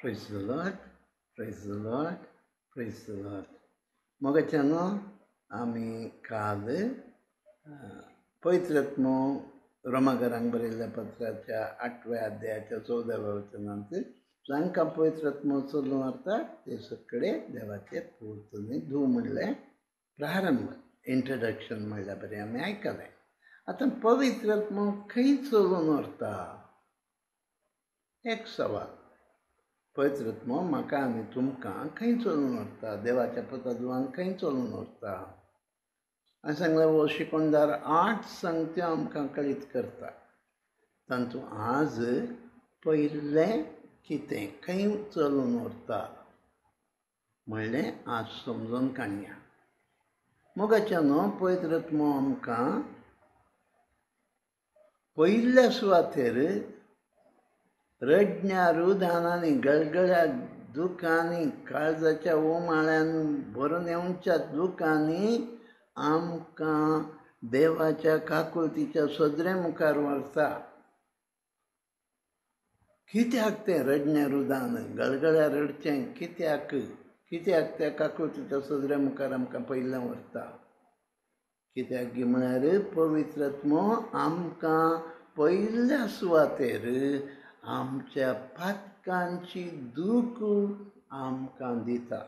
Praise the Lord, praise the Lord, praise the Lord. मोगच्यानो आमी काल पवित्रात्मो रोमाकारांक बरयल्ल्या पत्राच्या 8व्या अध्यायाच्या 14व्या वचनांत जांकां पवित्रात्मो चलून व्हरता ते सगळे देवाचे पुर्तुनी धू म्हणलें प्रारंभ इंट्रोडक्शन म्हणल्या बरें आमी आयकलें. आतां पवित्रात्मो खंय चलून व्हरता एक सवाल. पवित्रात्मो म्हाका आनी तुमकां खंय चलून व्हरता, देवाच्या पुतादुवांक खंय चलून व्हरता. हांवें सांगलें हो शिकोणदार 8 संगत्यो आमकां कळीत करता. तातूंत आज पयलें कितें खंय चलून व्हरता म्हणलें आज समजून काडया. मोगाच्यानो पवित्रात्मो आमकां पयल्या सुवातेर रडण्या रुदानांनी गळगळ्या दुखांनी काळजाच्या ओमाळ्यान भरून येवच्या दुखांनी आमकां देवाच्या काकुळतीच्या सदरे मुखार व्हरता. कित्याक तें रडण्या रुदान गळगळ्या रडचें कित्याक त्या काकुळतीच्या सदरे मुखार आमकां पयलें व्हरता. कित्याक म्हळ्यार पवित्रात्मो आमकां पयल्या सुवातेर आमच्या पातकांची दूख आमकां दिता.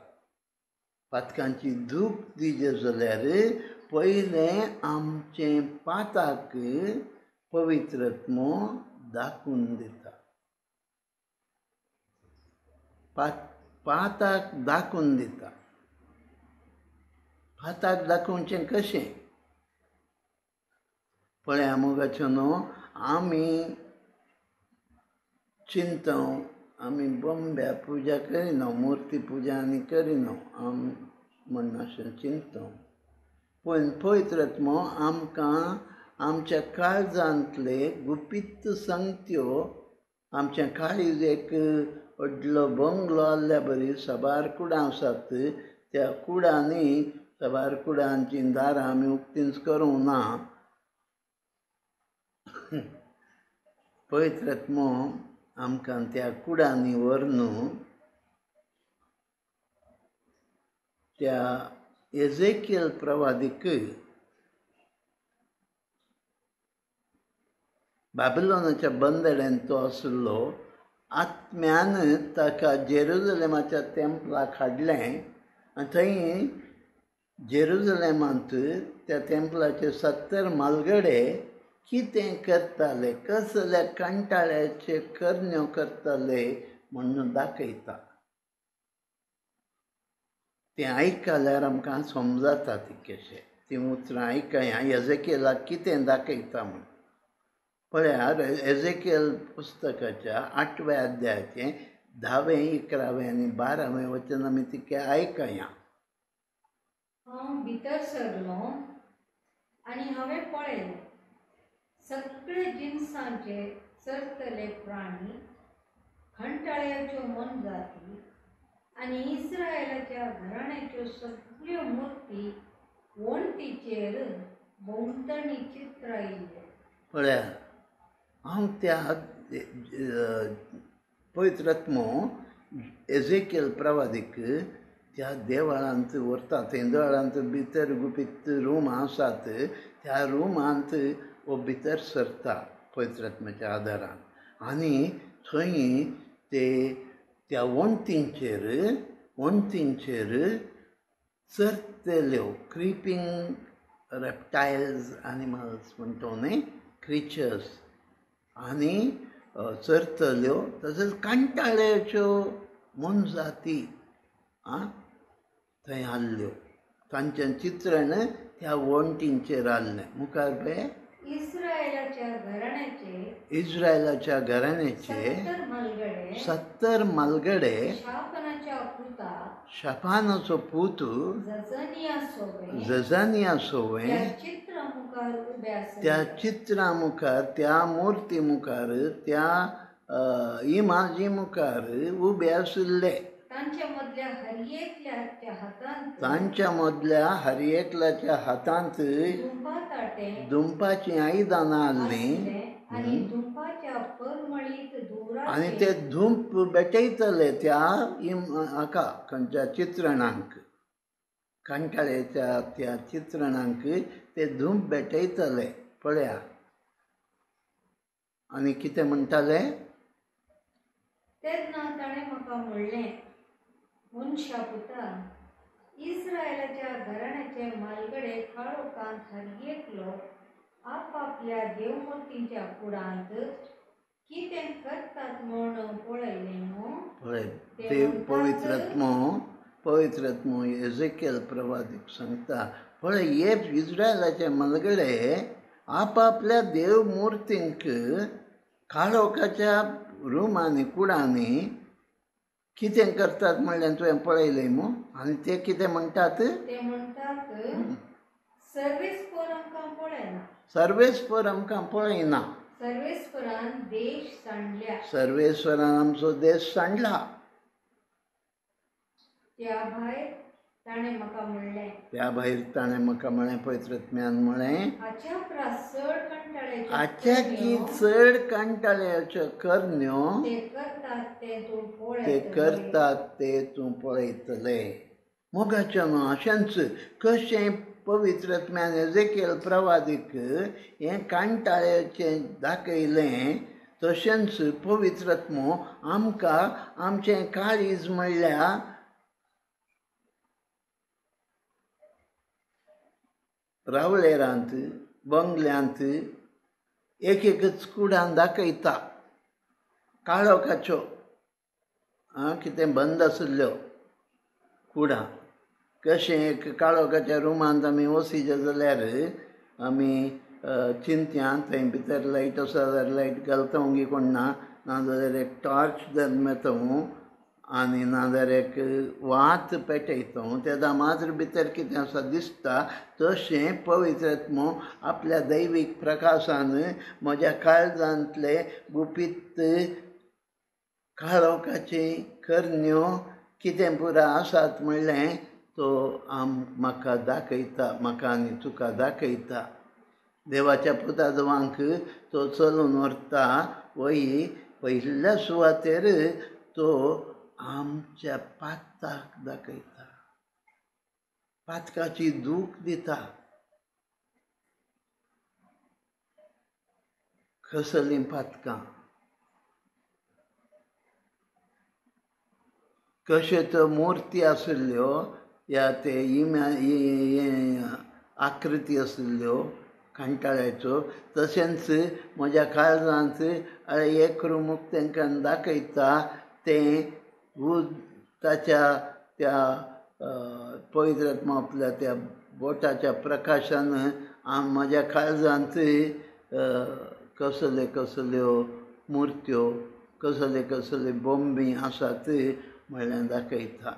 पातकांची दूख दिजे जाल्यार पयलें आमचें पाताक पवित्रात्मो दाखोवन दिता. पाताक दाखोवन दिता. पाताक दाखोवचें कशें पळया मोगाच्यानो आमी चिंतव आमी बोंब्या पुजा करिना, मुर्ती पुजा आनी करिना म्हण अशें चिंतव. पूण पवित्रात्मो आमकां आमच्या काळजांतले गुपीत संगत्यो आमच्या काळीज एक व्हडलो बंगलो आसल्या बरी साबार कुडां आसात त्या कुडांनी साबार कुडांची दारां आमी उक्तींच करूंक ना. पवित्रात्मो आमकां त्या कुडांनी व्हरून त्या एजेकियल प्रवादीक बाबिलोनाच्या बंदड्यान तो आसलो आत्म्यान ताका जेरुजलेमाच्या टेंपलाक हाडलें आनी थंय जेरुजलेमांत त्या टेंपलाचे 70 मालगडे कितें करताले, कसले कंटाळ्याचे करण्यो करताले म्हणून दाखयता. तें आयकल्यार आमकां समजता ती कशें. ती उतरां आयकया एजेकियलाक कितें दाखयता म्हूण. पळयार एजेकियल पुस्तकाच्या 8व्या अध्यायाचें 10वें 11वें आनी 12वें वचन आमी तिके आयकया. हांव भितर सरलो आनी हांवें पळयलें सगळे जिनसांचे चरतले प्राणी, खंटाळ्याच्यो मनजाती आनी इस्रायेलाच्या घराण्याच्यो सगळ्यो मुर्ती वणटीचेर भोंवतणी चित्रायिल्ले. पळयार हांव त्या पवित्रात्मो एजेकियल प्रवादीक त्या देवळांत व्हरता. थंय देवळांत भितर गुपीत रूम आसात. त्या रुमांत वो भितर सरता पवित्रात्म्याच्या आदारान आनी थंय त्या वणटींचेर चरतल्यो क्रिपींग रेप्टायल्स एनिमल्स म्हणटा न्ही क्रिचर्स आनी चरतल्यो तशेंच कंटाळ्याच्यो मनजाती थंय आसल्यो. तांचें चित्रण त्या वणटींचेर आहलें. मुखार पळय इस्रायेलाच्या घराण्याचे 70 मालगडे शापानाचो पूत जजानिया सोवें त्या चित्रां मुखार त्या मुर्ती मुखार त्या इमाजी मुखार उबे आशिल्ले. तांच्या मदल्या हरियेकल्याच्या हातांत तांच्या मदल्या हर एकल्याच्या हातांत दुंपा ताटे दुंपाची आयदानां आसलीं आनी दुंपाच्या परमळीत आनी दोराचे ते धूप पेटयतले त्या हाका खंयच्या चित्रणांक कंठाळ्याच्या त्या चित्रणांक ते धूप पेटयतले पळया. आनी कितें म्हणटाले, तेन्ना ताणें म्हाका म्हणलें, मनशा पुता, इस्रायलाच्या घराण्याचे मालगडे काळोखांत हरयेकलो आपापल्या देवमूर्तींच्या कुडांत कितें करतात म्हूण पळयलें न्हू. पळय ते पवित्र आत्मो एजेकियल प्रवादीक सांगता, पळय हे इस्रायलाचे मलगडे आपापल्या देवमुर्तींक काळोखाच्या रुमांनी कुडांनी कितें करतात म्हणलें तुवें पळयलें मू. आनी ते कितें म्हणटात, ते म्हणटात, सर्वेस्पर आमकां पळयना. सर्वेस्पर आमकां पळयना. सर्वेस्परान देश सांडल्या. सर्वेस्वरान आमचो देश सांडला. त्या भायर ताणें म्हाका म्हणलें, त्या भायर ताणें म्हाका म्हळें, पवित्र आत्म्यान म्हळें, हाच्या चड कंटाळ्याच्यो हाच्या की चड कंटाळ्याच्यो करण्यो ते करतात ते तूं ते पळयतलें. करतात ते तूं पळयतलें. मोगाच्या न्हू अशेंच कशें पवित्र आत्म्यान एजेकियल प्रवादीक हें कंटाळ्याचें दाखयलें, तशेंच पवित्र आत्मो आमकां आमचें काळीज म्हणल्यार रावळेरांत बंगल्यांत एक एकच कुडान दाखयता काळोखाच्यो कितें बंद आशिल्ल्यो कुडां. कशें एक काळोखाच्या रुमांत आमी वसिजे जाल्यार आमी चिंत्यान थंय भितर लायट आसा जाल्यार लायट घालता ओंगी कोण ना, नाजाल्यार एक टॉर्च धरून मेळता आनी नाजाल्यार एक वात पेटयता. तेदा मात्र भितर कितें आसा दिसता. तशें पवित्र आत्मो आपल्या दैवीक प्रकाशान म्हज्या काळजांतले गुपीत काळोखाची करण्यो कितें पुरो आसात म्हणलें तो म्हाका दाखयता, म्हाका आनी तुका दाखयता. देवाच्या पुतादवांक तो चलून व्हरता वही पयल्या सुवातेर तो आमच्या पातकाक दाखयता, पातकाची दूख दिता. कसलीं पातकां, कश्यो त्यो मुर्ती आशिल्ल्यो या ते आकृती आशिल्ल्यो कंटाळ्याच्यो. तशेंच म्हज्या काळजांत एक रुमूक तांकां दाखयता. तें ताच्या त्या पवित्र आत्मा आपल्या त्या बोटाच्या प्रकाशान म्हज्या काळजांत कसल्यो मुर्त्यो, कसले बोंबी आसात म्हणल्यार दाखयता.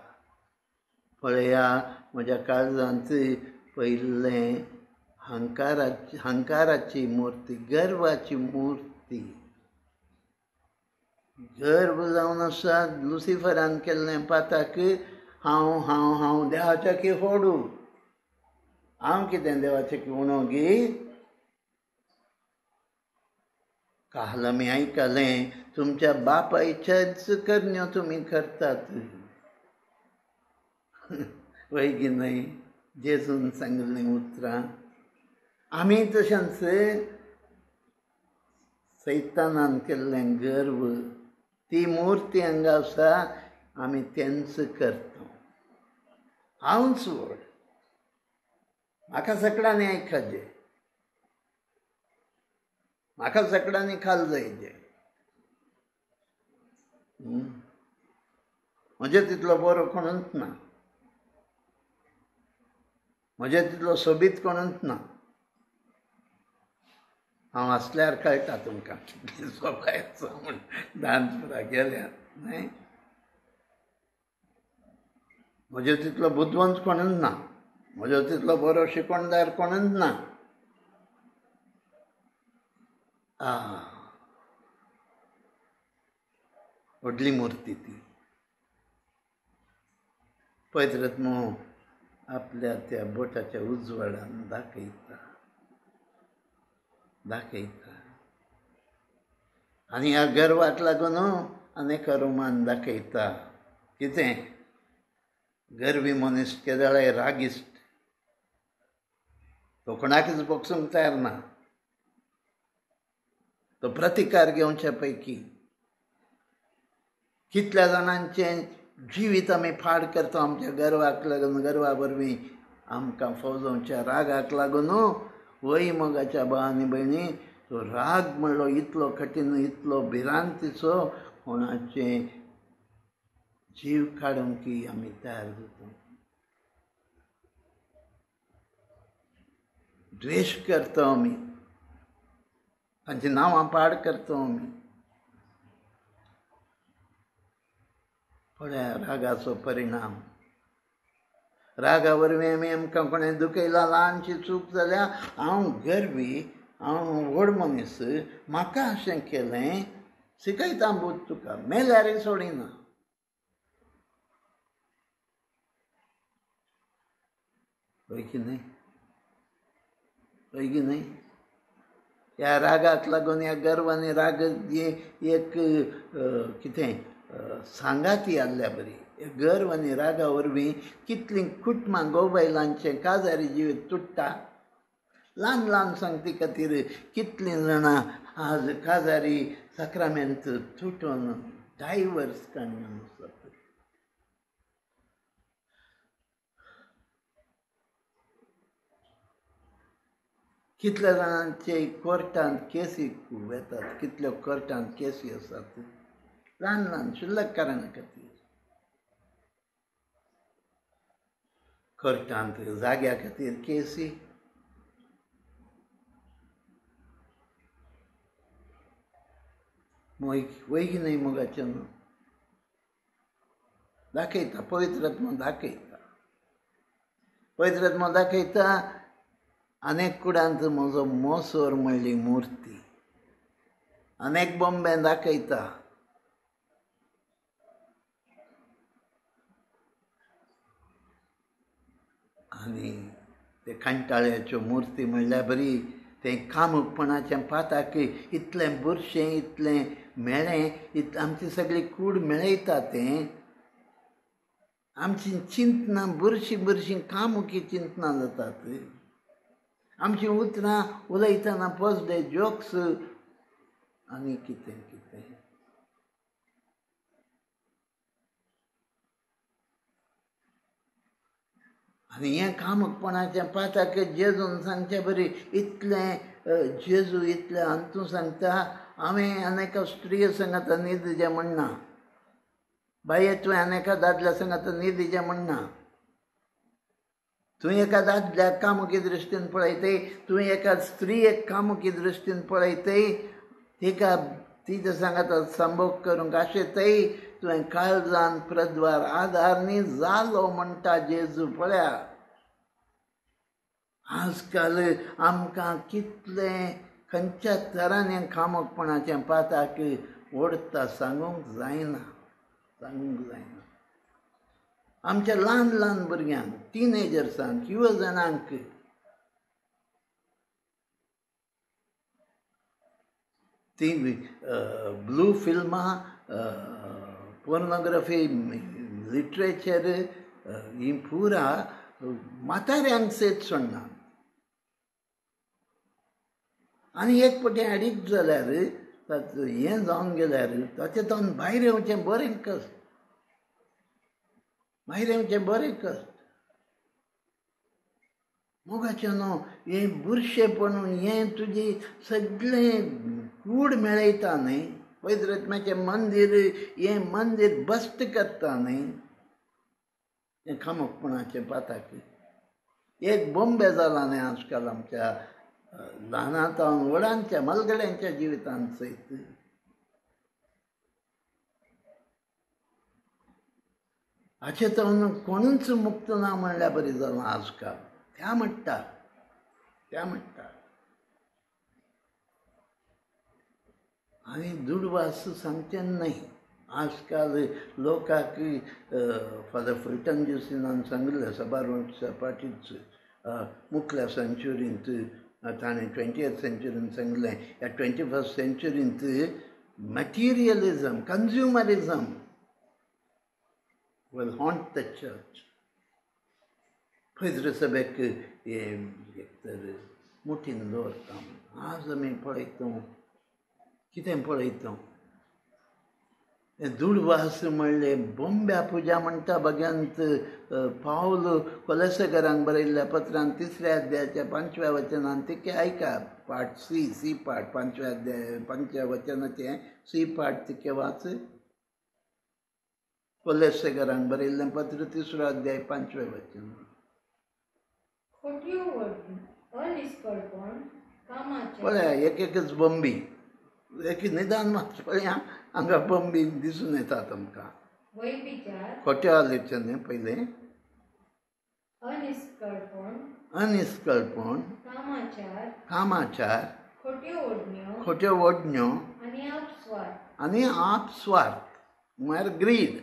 पळया म्हज्या काळजांत पयलें हंकाराची मुर्ती, गर्वाची मुर्ती, गर्व जावन आसा. लुसिफरान केल्लें पाताक हांव हांव हांव देवाच्या की होडू, हांव कितें देवाचें की उणो गी. काल आमी आयकलें, तुमच्या बापायच्याच करण्यो तुमी करतात. वय की न्हय, जेजून सांगिल्लीं उतरां. आमी तशेंच सैतानान केल्लें गर्व, ती मुर्ती हांगा आसा, आमी तेंच करता. हांवच व्हड, म्हाका सगळ्यांनी आयकचें, म्हाका सगळ्यांनी खाल जायचें. म्हजे तितलो बरो कोणूच ना, म्हजे तितलो सोबीत कोणूच ना. हांव आसल्यार कळटा तुमकां सोबायचो म्हूण दानपुरा गेल्यार न्हय. म्हजे तितलो बुदवंत कोणूच ना, म्हजो तितलो बरो शिकोणदार कोणूच ना. व्हडली मुर्ती ती. पवित्र मो आपल्या त्या बोटाच्या उजवाडान दाखयता आनी ह्या गर्वाक लागून अनेक रोमान दाखयता कितें गर्वी मनीस केदळे रागिश्ट तो कोणाकच बोगसूंक तयार ना तो प्रतिकार घेवच्या पैकी कितल्या जाणांचे जिवीत आमी फाड करता आमच्या गर्वाक लागून गर्वा वरवीं आमकां फौजोवच्या रागाक लागून वय मोगाच्या भावांनी भयणी तो राग म्हणलो इतलो कठीण इतलो भिरांतीचो कोणाचे जीव काडूंकी आमी तयार जाता द्वेष करता आमी तांची नांवां पाड करता आमी पळया रागाचो परिणाम रागा वरवीं आमी आमकां कोणें दुखयला ल्हानशी चूक जाल्यार हांव गर्वी हांव व्हड मनीस म्हाका अशें केलें शिकयता बूत तुका मेल्यारय सोडिना होय की न्हय ह्या रागाक लागून ह्या गर्व आनी राग एक कितें सांगाती आसल्या बरी गर्व आनी रागा वरवीं कितलीं कुटुंबां गोबायलांचे काजारी जिवीत तुट्टा ल्हान ल्हान सांगती खातीर कितलीं जाणां आज काजारी साक्रामेंत तुटून डायवर्स काडून आसात कितल्या जाणांचे कोर्टांत केसी येतात कितल्यो कोर्टांत केसी आसात ल्हान ल्हान शुल्लक कारणा खातीर कोर्टांत जाग्या खातीर केसी वय की न्हय मोगाचें न्हू दाखयता पवित्रात्मा दाखयता अनेक कुडांत म्हजो मोसोर म्हणली मुर्ती अनेक बोंबे दाखयता आनी ते कंटाळ्याच्यो मुर्ती म्हणल्यार बरी तें कामुकपणाचें पाताक इतलें बुरशें इतलें मेळ्ळें आमची सगळी कूड मेळयता तें आमची चिंतनां बुरशीं कामुकी चिंतनां जातात आमची उतरां उलयतना पोजडे जोक्स आनी कितें आनी हें कामुकपणाचें पाताक जेजून सांगचें बरी इतलें जेजू इतलें अंतू सांगता हांवें अनेका स्त्रिये सांगता न्हिदजें म्हणना बाये तुवें अनेका दादल्या सांगता न्हिदजें म्हणना तुवें एका दादल्याक कामुकी दृश्टीन पळयतय तुवें एका स्त्रियेक कामुकी दृश्टीन पळयतय तिका तिच्या सांगता संभोग करूंक आशेतय तुवें काळजान प्रद्वार आधार न्ही जालो म्हणटा जेजू पळया आजकाल आमकां कितलें खंयच्या तरान कामुकपणाचें पाताक ओडटा सांगूंक जायना आमच्या ल्हान ल्हान भुरग्यांक टिनेजर्सांक युवजनांक ती ब्लू फिल्मां पोर्नोग्राफी लिटरेचर ही पुरा म्हाताऱ्यांक सेत सोडना आनी एक पटी एडिक्ट जाल्यार हें जावन गेल्यार ताचे तावन भायर येवचें बरें कश्ट मोगाचें न्हू हें बुरशेपणून हें तुजी सगळें कूड मेळयता न्हय पवित्रात्म्याचें मंदीर हें मंदीर बस्ट करता न्हय हें कामुकपणाचें पाताक एक बोंबे जाला न्हय आजकाल आमच्या ल्हानांतावन व्हडांच्या मलगड्यांच्या जिवितांत सयत हाचे तावन कोणूच मुक्त ना म्हणल्यार बरी जालां आजकाल त्या म्हणटा आनी दुडवास सांगचें न्हय आजकाल लोकांक फादर फुलटन दिवसीनान सांगिल्लें सभारोच्या पाठीच मुखल्या सेंच्युरींत ताणें 20th सेंच्युरींत सांगिल्लें ह्या 21st सेंच्युरींत materialism consumerism will haunt the church. पवित्र सभेक एक तर मुठीन दवरता. आज आमी पळयता कितें पळयता दुडवास म्हणले बोंब्या पुजा म्हणटा भग्यांत पावल कोलेसेकरांक बरयल्ल्या पत्रांत 3ऱ्या अध्यायाच्या 5व्या वचनांत तिके आयका पाठ सी पाठ 5व्या अध्याय 5व्या वचनाचें सी पाठ तिके वाच. कोलेसेकरांक बरयल्लें पत्र 3रो अध्याय 5वें वचन. खोट्यो अनिश्कळपण कामाचे पळया एकच बंबी एक निदान मात पळया हांगा बंबी दिसून येतात आमकां. वैभिचार खोट्या आलोचने पयले अनिश्कळपण कामाचार खोट्यो ओडण्यो आनी आपस्वार्थ म्हळ्यार ग्रीड.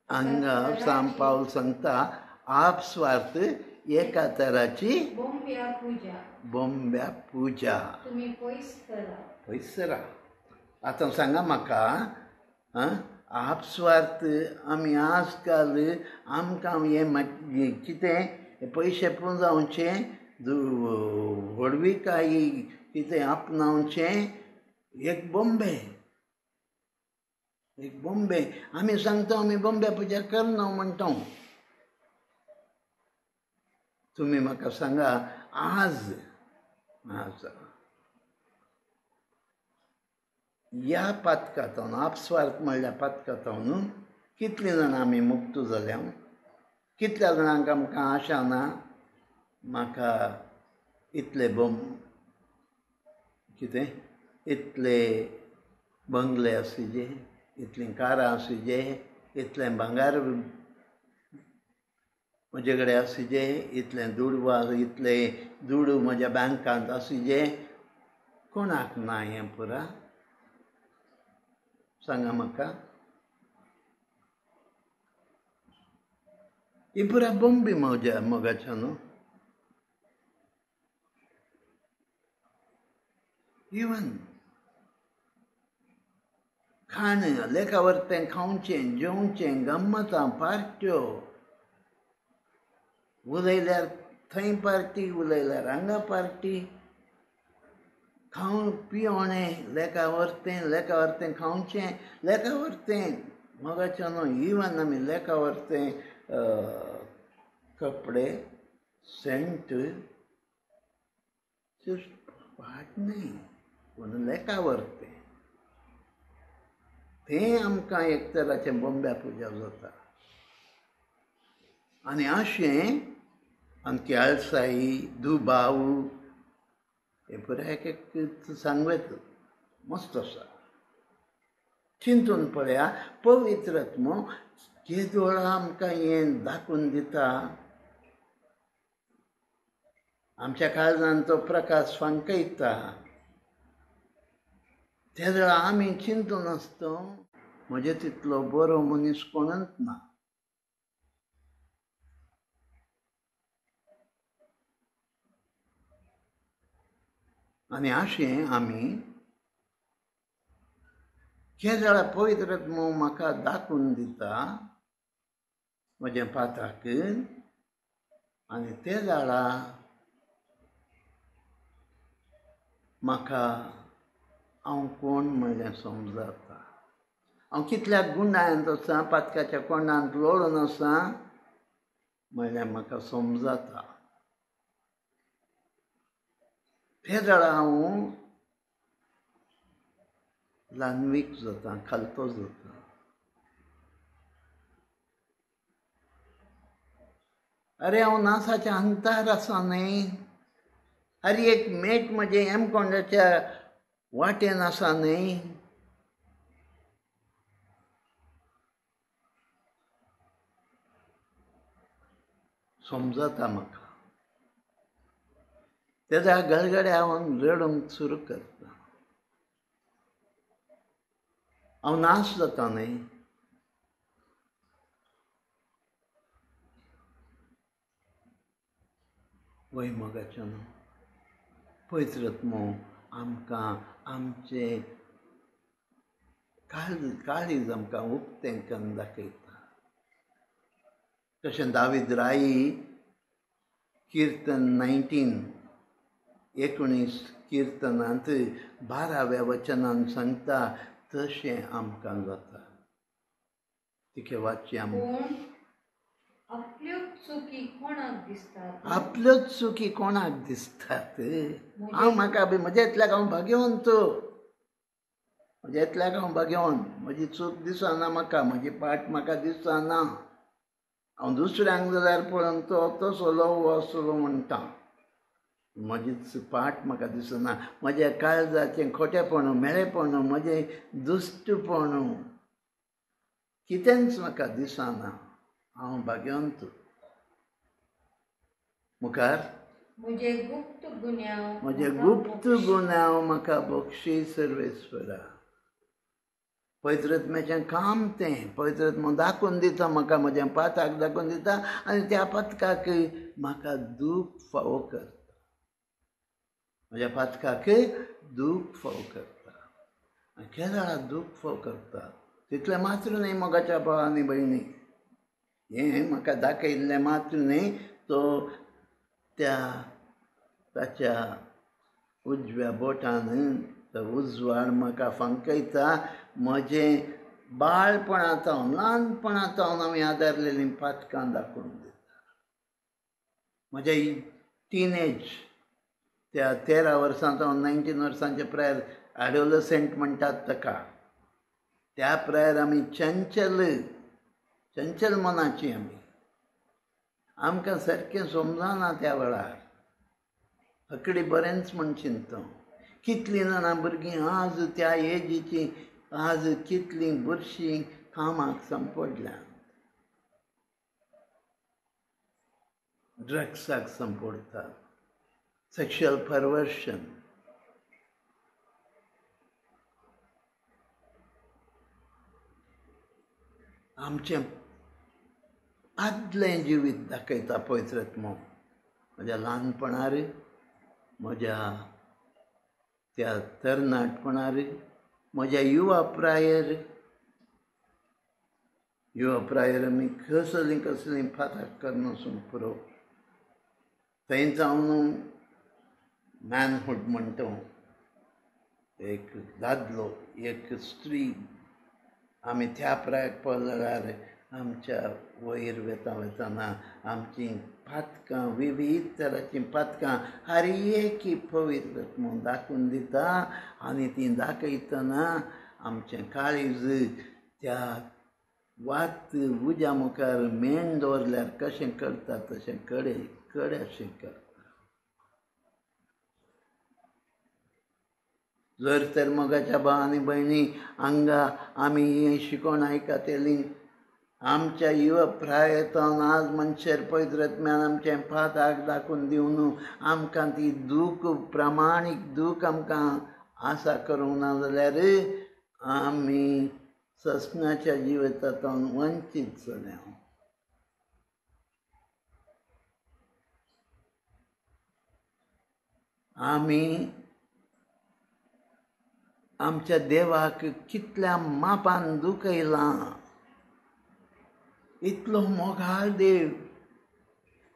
हांगा सांत पावल सांगता आपस्वार्थ एका तराची बोंब्या पुजा. पयस राव. आतां सांगा म्हाका आपस्वार्थ आमी आजकाल आमकां हे कितें पयशे पुंजावचे व्हडविकायी कितें आपणावचें एक बोंबे आमी सांगता आमी बोंब्या पुजा करना म्हणटा. तुमी म्हाका सांगा आज ह्या पातकांतून आपस्वार्थ म्हणल्या पातकांतून कितलीं जाणां आमी मुक्त जाल्या. कितल्या जाणांक आमकां आशा ना म्हाका इतले कितें इतले बंगले आसुचे इतलीं कारां आसुचे इतलें भांगार म्हजे कडेन आसुचे इतलें इतले दूड म्हज्या बँकांत आसुचे. कोणाक ना हें पुरा सांगा म्हाका. ही पुरा बोंबी मोगाच्या न्हू. इवन खाणें लेका वरतें खावचें जेवचें गम्मतां पार्ट्यो उलयल्यार थंय पार्टी उलयल्यार हांगा पार्टी खावन पिवणें लेका व्हरतें खावचें लेका व्हरतें मोगाचें न्हू. इवन आमी लेका व्हरतें कपडे सेंट पाट न्ही पूण लेका व्हरतें तें आमकां एक तराचें बोंब्या पुजा जाता. आनी अशें आमची आळसाई दुबाव हे पुराय एक सांगवेत मस्त आसा. चिंतून पळया पवित्र आत्मो केदोळ आमकां हें दाखोवन दिता. आमच्या काळजांत तो प्रकाश फंकयता. त्या वेळा आमी चिंतून आसता म्हजे तितलो बरो मनीस कोणूच ना. आनी अशें आमी केदोळा पवित्र आत्मो म्हाका दाखोवन दिता म्हजें पाताक. आनी ते वेळा म्हाका हांव कोण म्हणलें समजता. हांव कितल्याक गुंडाळ्यांत आसा पातकाच्या कोंडांत लोळून आसा म्हणल्यार म्हाका समजता. ते वेळा हांव ल्हानवीक जाता खालतो जाता. अरे हांव नासाच्या अंतार आसा न्ही. अरे एक मेट म्हजे हेमकोंडाच्या वाटेन आसा न्ही. समजता म्हाका. तेच्या गडगडे हांव रडूंक सुरू करता. हांव नाश जाता न्ही. वैमोगाच्यान पळयत रत्मो आमकां आमचे काळीज आमकां उक्तें करून दाखयता. तशें दावीद राई किर्तन 19 किर्तनांत 12व्या वचनान सांगता तशें आमकां जाता. तिके वाची आमी. आपल्योच चुकी कोणाक दिसतात? आपल्योच चुकी कोणाक दिसतात? हांव म्हाका बी म्हज्यातल्याक हांव भाग्यवंत. म्हज्यातल्याक हांव भाग्यवंत. म्हजी चूक दिसना म्हाका, म्हजी पाट म्हाका दिसना. हांव दुसऱ्यांक जाल्यार पळोवन तो तसलो वो असलो म्हणटा. म्हजीच पाट म्हाका दिसना. म्हज्या काळजाचें खोटेपण, मेळेपण, म्हजें दुश्टपण कितेंच म्हाका दिसना. हांव भाग्यवंत. मुखार म्हजे गुप्त गुन्यांव म्हाका बक्षी सर्वेस्वरा. पवित्रत्म्याचें काम तें. पवित्रत्म दाखोवन दिता म्हाका, म्हज्या पाताक दाखोवन दिता आनी त्या पातकाक म्हाका दूख फावो करता. म्हज्या पातकाक दूख फावो करता. केन्ना दूख फावो करता. तितलें मात्र न्ही मोगाच्या भाव आनी भयणी. हें म्हाका दाखयल्लें मात्र न्ही, तो ताच्या उजव्या बोटान तो उजवाड म्हाका फांकयता. म्हजें बाळपणांतावन ल्हानपणांतावन हांवें आदारलेलीं पातकां दाखोवन दिता. म्हजें टिनेज त्या 13 वर्सांतावन 19 वर्सांचे प्रायर एडोलसेंट म्हणटात ताका. त्या प्रायर आमी चंचल मनाची आमी. आमकां सारकें समजना त्या वेळार. हकडी बरेंच म्हण चिंतता. कितलीं जाणां भुरगीं आज त्या एजीची आज कितलीं बुरशीं कामाक सांपडल्यात. ड्रग्साक सांपडतात. सेक्शुअल परवर्शन. आमचें आदलें जिवीत दाखयता पवित्रत्मो. म्हज्या ल्हानपणार, म्हज्या त्या तरणाटपणार, म्हज्या युवा प्रायर आमी कसलीं पाताक करना वचून पुरो. थंय जावन मॅनहूड म्हणटा एक दादलो, एक स्त्री. आमी त्या प्रायाक पळयल्यार आमच्या वयर वेताना आमचीं पातकां विविध तरांचीं पातकां हर एक पवित्रत्म दाखोवन दिता. आनी तीं दाखयतना आमचें काळीज त्या वात उज्या मुखार मेण दवरल्यार कशें करता तशें कडेशें करता. जर तर मोगाच्या भाव आनी भयणी हांगा आमी हें शिकोवन आयकतेलीं आमच्या युवा प्रायतावन आज मनशार पवित्रत्म्यान आमचें पाताक दाखोवन दिवन आमकां ती दूख प्रामाणीक दूख आमकां आसा करूंक ना जाल्यार आमी ससनाच्या जिवितांतल्यान वंचीत जाल्या. आमी आमच्या देवाक कितल्या मापान दुखयलां. इतलो मोगाळ देव.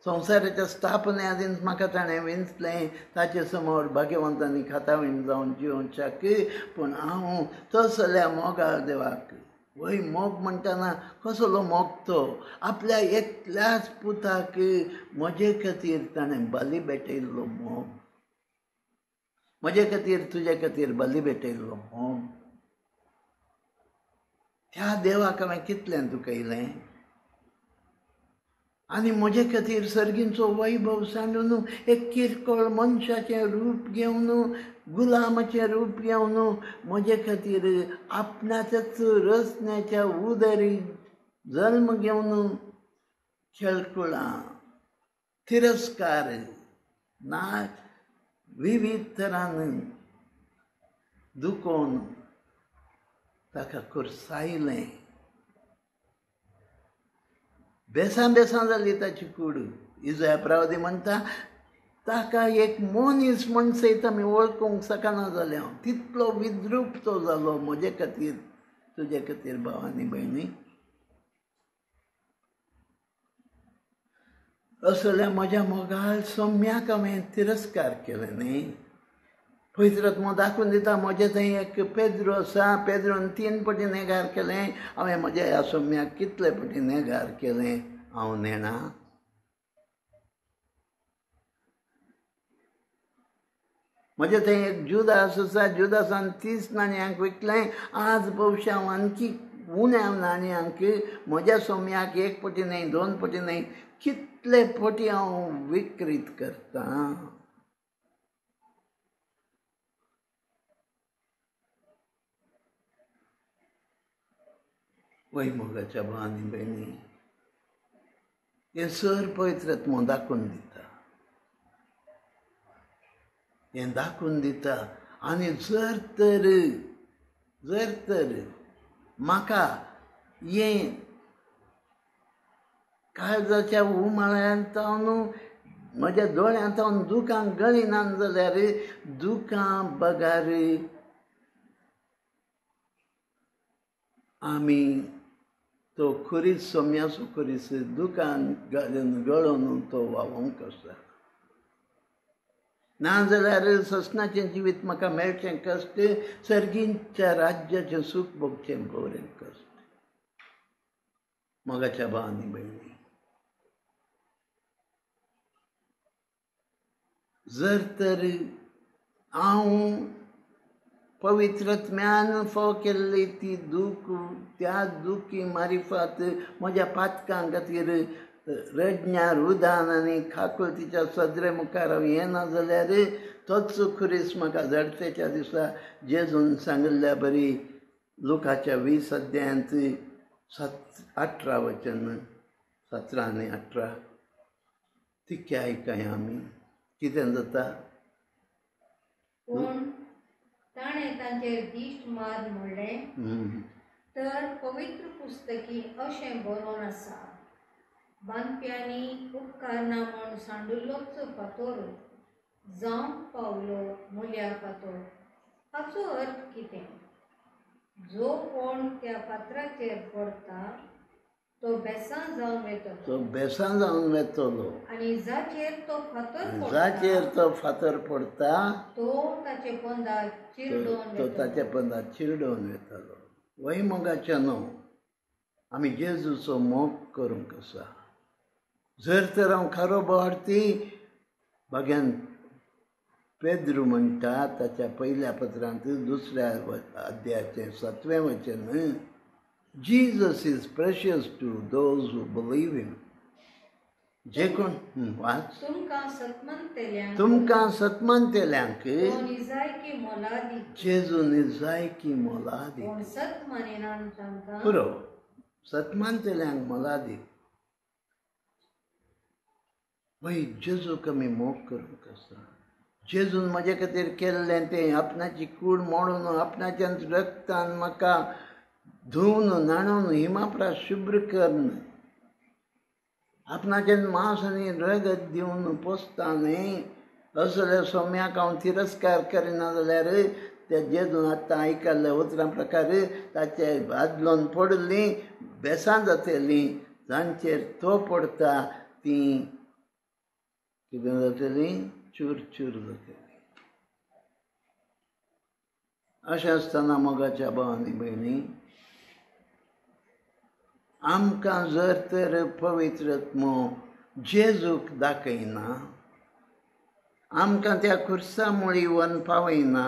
संवसाराच्या स्थापने आदीं म्हाका ताणें विंचलें ताचे समोर भाग्यवंतांनी खातावीण जावन जिवंक. पूण हांव तसल्या मोगाळ देवाक वय मोग म्हणटाना कसलो मोग तो. आपल्या एकल्याच पुताक म्हजे खातीर ताणें बली भेटयल्लो मोग. म्हजे खातीर तुजे खातीर बली भेटयल्लो मोग. त्या देवाक हांवें कितलें दुखयलें. आनी म्हजे खातीर सर्गींचो वैभव सांडून एक किरकोळ मनशाचें रूप घेवन गुलामाचें रूप घेवन म्हजे खातीर आपणाच्याच रचण्याच्या उदरी जल्म घेवन खेळकुळां तिरस्कार ना विविध तरान दुखोवन ताका कुरसायलें. बेसान बेसान जाली ताची कूड. इजरायली म्हणटा ताका एक मनीस म्हण सयत आमी वळखूंक शकना जालें हांव. तितलो विद्रूप तो जालो म्हजे खातीर, तुजे खातीर भाव आनी भयणी. असल्या म्हज्या मोगाळ सौम्याक हांवें तिरस्कार केले न्ही. पवित्र आत्मो दाखोवन दिता म्हजे थंय एक पेद्रू आसा. पेद्रून 3 पटी नेगार केलें. हांवें म्हज्या ह्या सौम्याक कितले पटी नेगार केलें हांव नेणा. म्हजे थंय एक जुदास आसा. जुदासान 30 नाण्यांक विकलें. आज भविश्या हांव आनकी उण्या नाण्यांक म्हज्या सौम्याक 1 पटी न्हय 2 पटी न्हय कितले पटी हांव विक्रीत करता. वय मोगाच्या भावांनी भयणी, हें सर पवित्र आत्मो दाखोवन दिता. हें दाखोवन दिता. आनी जर तर म्हाका हें काळजाच्या उमाळ्यांत न्हू म्हज्या दोळ्यांत दुखां गळिनात जाल्यार दुखां बगार आमी तो खुरीस सौम्याचो खुरीस दुखान गळोवन तो व्हांवोंक आसा. नाजाल्यार ससनाचें जिवीत म्हाका मेळचें कश्ट, सर्गींच्या राज्याचें सूख भोगचें बरें कश्ट. मोगाच्या भावांनी भयणी, जर तर हांव पवित्रत्म्यान फाव केल्ली ती दूख, त्या दुखी मारिफात म्हज्या पातकां खातीर रडण्या रुदान आनी खाकुलतीच्या सदरे मुखार हांव येना जाल्यार तोच खुरीस म्हाका जडतेच्या दिसा जेजून सांगिल्ल्या बरी लुकाच्या 20 अध्यायांत 18 वचन 17 आनी 18 तिके आयकाय आमी. कितें जाता? पूण ताणें तांचेर दिश्ट मार म्हणलें तर पवित्र पुस्तकी अशें बरोवन आसा, बांदप्यांनी उपकार ना म्हूण सांडुल्लोच फातोर जावंक पावलो मुल्या फातोर. हाचो अर्थ कितें? जो कोण त्या फातराचेर पडटा तो बेसान जावन वेतलो. आनी जाचेर तो फातर पडटा तो ताचे पंदार चिरडोवन वेतलो. वय मोगाच्या न्हू, आमी जेजूचो मोग करूंक आसा. जर तर हांव खरो बोवार्थी भाग्यान पेद्रू म्हणटा ताच्या पयल्या पत्रांत 2 अध्यायाचें 7वें वचन, Jesus is precious to those who believe him. जे कोण वाच तुमकां सतमंतेल्यांक जेजू निजायकी मोलादी पुरो सतमंतेल्यांक मोलादी. वय जेजूक आमी मोग करूंक आसा. जेजून म्हजे खातीर केल्लें तें आपणाची कूड मोडून आपणाच्यान रक्तान म्हाका धुवन न्हाणून हिमापरा शुभ्र करून आपणाचें मांस आनी रगत दिवन पोसता न्ही. असल्या सौम्याक हांव तिरस्कार करिना जाल्यार त्या जेजून आतां आयकल्ल्या उतरां प्रकार ताचे आदलोन पडलीं बेसां जातलीं, जांचेर तो पडटा तीं कितें जातलीं? चूर जातलीं. अशें आसतना मोगाच्या भावांनी भयणी, आमकां जर तर पवित्र आत्मो जेजूक दाखयना, आमकां त्या खुर्सा मुळी व्हरून पावयना,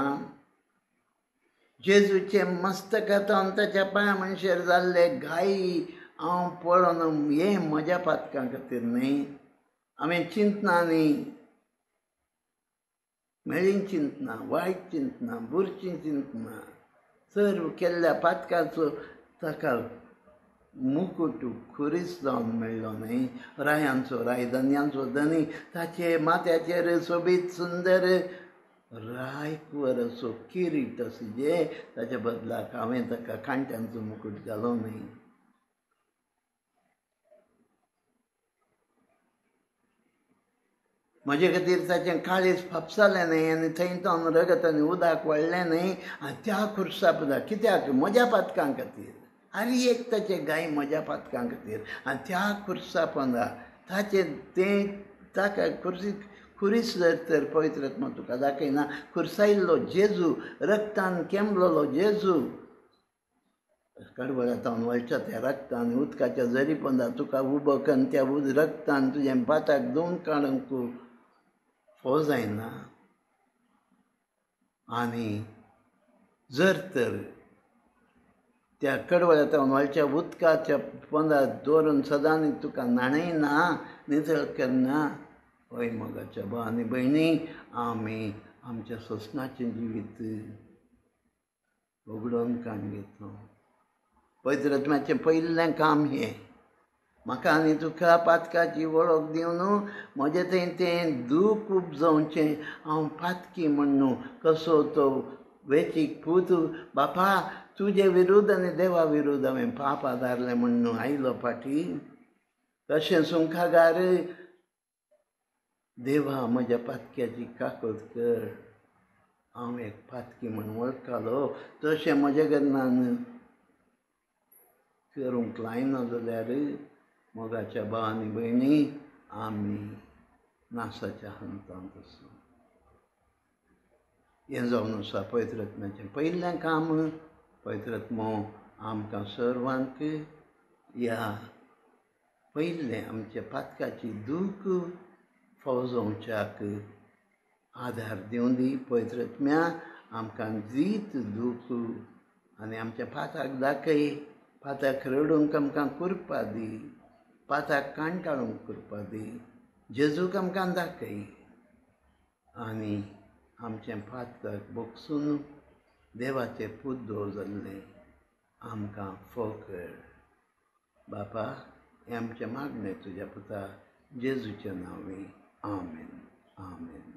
जेजूचे मस्तकांत ताच्या पांया मनशेर जाल्ले घाई हांव पळोवन हें म्हज्या पातकां खातीर न्ही, हांवें चिंतना मेळीं चिंतना, वायट चिंतना, बुरशीं चिंतना, सर्व केल्ल्या पातकाचो ताका मुकुट खुरीस जावन मेळ्ळो न्ही. रायांचो राय, धन्यांचो धनी, ताचे माथ्याचेर सोबीत सुंदर रायक वर असो किरीट असजे ताच्या बदलाक हांवें ताका कांट्यांचो मुकुट घालो न्ही. म्हजे खातीर ताचें काळीज फापसालें न्ही आनी थंयच्यान रगत आनी उदक वाडलें न्ही आनी त्या खुर्सा कित्याक म्हज्या पातकां खातीर आरे एक ताचे गाय म्हज्या पातकां खातीर आनी त्या खुर्सा पंदा ताचे तें ताका खुरीस जर तर पवित्र आत्मा तुका दाखयना खुर्सायिल्लो जेजू रक्तान केंबलोलो जेजू कडवळांतावन वळच्या त्या रक्तान उदकाच्या जरी पंदा तुका उबो करून त्या रक्तान तुजें पाताक धुवन काडूंक हो जायना. आनी जर तर त्या कडवळांतावन वळच्या उदकाच्या पंदा दवरून सदांनी तुका न्हाणयना नितळ करना हय मोगाच्या भाव आनी भयणी आमी आमच्या सोंसणाचें जिवीत उगडोवन काण घेतलो. पवित्र आत्म्याचें पयलें काम हें म्हाका आनी तुका पातकाची वळख दिवन म्हजें थंय तें दूख उपजोवचें हांव पातकी म्हण न्हू कसो तो वेचीक पूत बापा तुजे विरुद्ध आनी देवा विरुद्ध हांवें पाप आदारलें म्हण न्हू आयलो फाटी तशें सुंखागार देवा म्हज्या पातक्याची काकूट कर हांव एक पातकी म्हण वळखलो तशें म्हजे कडल्यान करूंक लायना जाल्यार मोगाच्या भाव आनी भयणी आमी नासाच्या हंतांत आसा. हें जावन आसा पवित्र आत्म्याचें पयलें काम. पवित्र आत्मो आमकां सर्वांक ह्या पयलें आमच्या पातकाची दूख फौजोवच्याक आदार दिवं दी. पवित्र आत्म्या आमकां जीत दूख आनी आमच्या पाताक दाखय पाताक रडूंक आमकां करपा दी पाताक काणटाळूंक करपा दी जेजूक आमकां दाखय आनी आमचें पाताक बोगसून देवाचें पुद्दो जाल्लें आमकां फोव कर. बापा हें आमचें मागणें तुज्या पुता जेजूच्या नांवान आमेन आमेन.